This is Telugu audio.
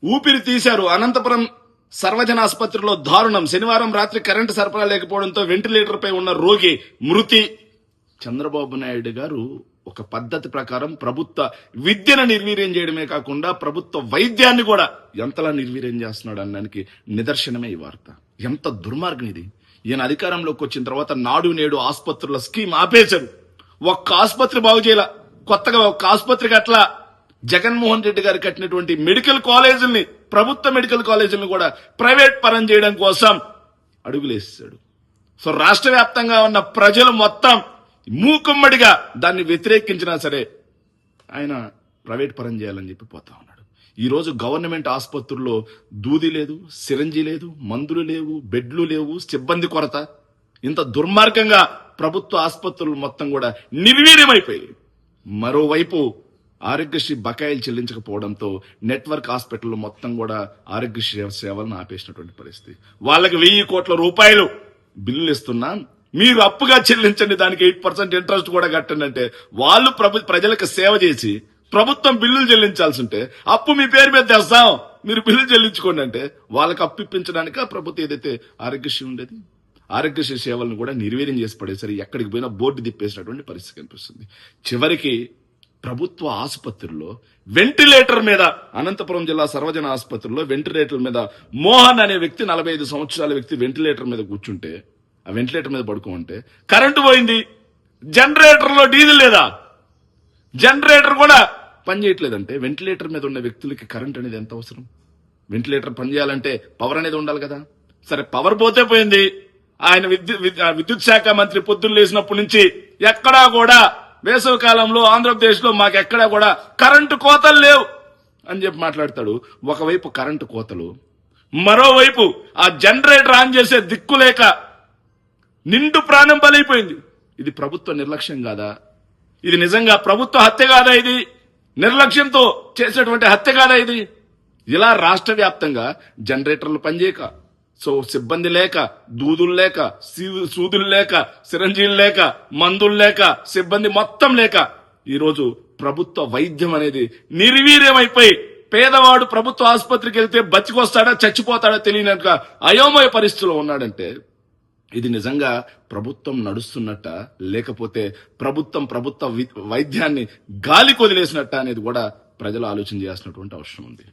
ఊపిరి తీశారు. అనంతపురం సర్వజన ఆసుపత్రిలో దారుణం. శనివారం రాత్రి కరెంటు సరఫరా లేకపోవడంతో వెంటిలేటర్ పై ఉన్న రోగి మృతి. చంద్రబాబు నాయుడు గారు ఒక పద్ధతి ప్రకారం ప్రభుత్వ విద్యను నిర్వీర్యం చేయడమే కాకుండా ప్రభుత్వ వైద్యాన్ని కూడా ఎంతలా నిర్వీర్యం చేస్తున్నాడు అన్నానికి నిదర్శనమే ఈ వార్త. ఎంత దుర్మార్గం ఇది. ఈయన అధికారంలోకి వచ్చిన తర్వాత నాడు నేడు ఆసుపత్రుల స్కీమ్ ఆపేశారు. ఒక్క ఆసుపత్రి బాగు చేయాల. కొత్తగా ఒక్క ఆసుపత్రికి అట్లా జగన్మోహన్ రెడ్డి గారు కట్టినటువంటి మెడికల్ కాలేజీల్ని, ప్రభుత్వ మెడికల్ కాలేజీలను కూడా ప్రైవేట్ పరం చేయడం కోసం అడుగులేసాడు. సో రాష్ట్ర వ్యాప్తంగా ఉన్న ప్రజలు మొత్తం మూకుమ్మడిగా దాన్ని వ్యతిరేకించినా సరే ఆయన ప్రైవేట్ పరం చేయాలని చెప్పి పోతా ఉన్నాడు. ఈ రోజు గవర్నమెంట్ ఆసుపత్రుల్లో దూది లేదు, సిరంజి లేదు, మందులు లేవు, బెడ్లు లేవు, సిబ్బంది కొరత. ఇంత దుర్మార్గంగా ప్రభుత్వ ఆసుపత్రులు మొత్తం కూడా నిర్వీర్యమైపోయాయి. మరోవైపు ఆరోగ్యశ్రీ బకాయిలు చెల్లించకపోవడంతో నెట్వర్క్ హాస్పిటల్ మొత్తం కూడా ఆరోగ్యశ్రీ సేవలను ఆపేసినటువంటి పరిస్థితి. వాళ్ళకి 1000 కోట్ల రూపాయలు బిల్లులు ఇస్తున్నాం, మీరు అప్పుగా చెల్లించండి, దానికి 8% ఇంట్రెస్ట్ కూడా కట్టండి అంటే వాళ్ళు ప్రజలకు సేవ చేసి ప్రభుత్వం బిల్లులు చెల్లించాల్సి ఉంటే అప్పు మీ పేరు మీద తెస్తాం, మీరు బిల్లులు చెల్లించుకోండి అంటే వాళ్ళకి అప్పు ఇప్పించడానికి ఆ ప్రభుత్వం ఏదైతే ఆరోగ్యశ్రీ ఉండేది, ఆరోగ్యశ్రీ సేవలను కూడా నిర్వీర్యం చేసి పడేసరి ఎక్కడికి పోయినా బోర్డు తిప్పేసినటువంటి పరిస్థితి కనిపిస్తుంది. చివరికి ప్రభుత్వ ఆసుపత్రుల్లో వెంటిలేటర్ మీద, అనంతపురం జిల్లా సర్వజన ఆసుపత్రిలో వెంటిలేటర్ మీద మోహన్ అనే వ్యక్తి, 45 సంవత్సరాల వ్యక్తి వెంటిలేటర్ మీద కూర్చుంటే, ఆ వెంటిలేటర్ మీద పడుకోమంటే కరెంటు పోయింది. జనరేటర్ లో డీజిల్ లేదా, జనరేటర్ కూడా పనిచేయట్లేదంటే వెంటిలేటర్ మీద ఉన్న వ్యక్తులకి కరెంట్ అనేది ఎంత అవసరం? వెంటిలేటర్ పనిచేయాలంటే పవర్ అనేది ఉండాలి కదా. సరే, పవర్ పోతే పోయింది. ఆయన విద్యుత్ శాఖ మంత్రి పొద్దున్న లేసినప్పటి నుంచి ఎక్కడా కూడా వేసవి కాలంలో ఆంధ్రప్రదేశ్ లో మాకెక్కడా కూడా కరెంటు కోతలు లేవు అని చెప్పి మాట్లాడతాడు. ఒకవైపు కరెంటు కోతలు, మరోవైపు ఆ జనరేటర్ ఆన్ చేసే దిక్కు లేక నిండు ప్రాణం బలైపోయింది. ఇది ప్రభుత్వ నిర్లక్ష్యం కాదా? ఇది నిజంగా ప్రభుత్వ హత్య కాదా? ఇది నిర్లక్ష్యంతో చేసేటువంటి హత్య కాదా? ఇది ఇలా రాష్ట్ర వ్యాప్తంగా జనరేటర్లు పనిచేయక, సో సిబ్బంది లేక, దూదులు లేక, సూదులు లేక, సిరంజీలు లేక, మందులు లేక, సిబ్బంది మొత్తం లేక ఈరోజు ప్రభుత్వ వైద్యం అనేది నిర్వీర్యమైపోయి పేదవాడు ప్రభుత్వ ఆసుపత్రికి వెళ్తే బతికొస్తాడా చచ్చిపోతాడా తెలియనట్టుగా అయోమయ పరిస్థితిలో ఉన్నాడంటే ఇది నిజంగా ప్రభుత్వం నడుస్తున్నట్ట, లేకపోతే ప్రభుత్వ వైద్యాన్ని గాలి కొదిలేసినట్ట అనేది కూడా ప్రజలు ఆలోచన చేయాల్సినటువంటి అవసరం ఉంది.